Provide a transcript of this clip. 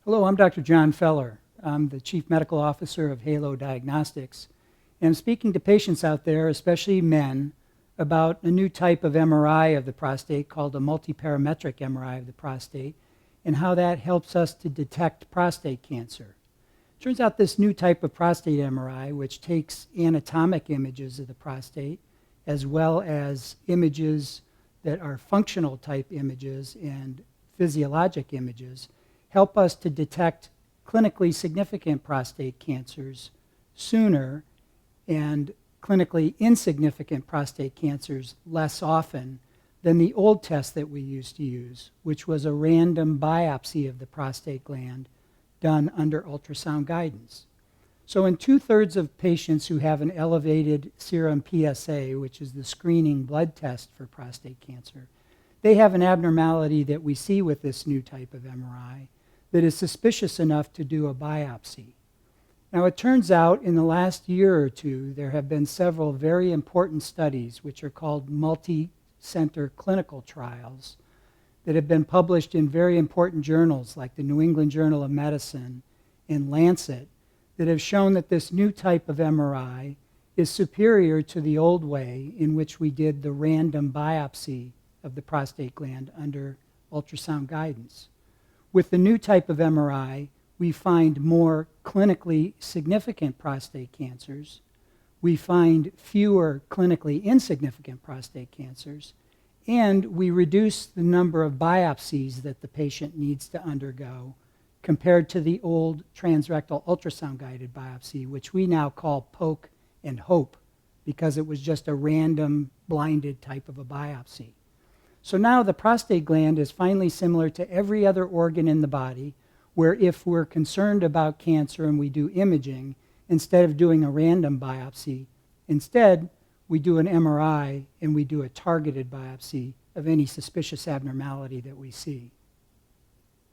Hello, I'm Dr. John Feller. I'm the Chief Medical Officer of Halo Diagnostics, and I'm speaking to patients out there, especially men, about a new type of MRI of the prostate called a multiparametric MRI of the prostate, and how that helps us to detect prostate cancer. Turns out this new type of prostate MRI, which takes anatomic images of the prostate, as well as images that are functional type images and physiologic images, help us to detect clinically significant prostate cancers sooner and clinically insignificant prostate cancers less often than the old test that we used to use, which was a random biopsy of the prostate gland done under ultrasound guidance. So in 2/3 of patients who have an elevated serum PSA, which is the screening blood test for prostate cancer, they have an abnormality that we see with this new type of MRI that is suspicious enough to do a biopsy. Now, it turns out in the last year or two, there have been several very important studies, which are called multi-center clinical trials, that have been published in very important journals like the New England Journal of Medicine and Lancet, that have shown that this new type of MRI is superior to the old way in which we did the random biopsy of the prostate gland under ultrasound guidance. With the new type of MRI, we find more clinically significant prostate cancers. We find fewer clinically insignificant prostate cancers. And we reduce the number of biopsies that the patient needs to undergo compared to the old transrectal ultrasound-guided biopsy, which we now call poke and hope because it was just a random blinded type of a biopsy. So now the prostate gland is finally similar to every other organ in the body, where if we're concerned about cancer and we do imaging, instead of doing a random biopsy, instead we do an MRI and we do a targeted biopsy of any suspicious abnormality that we see.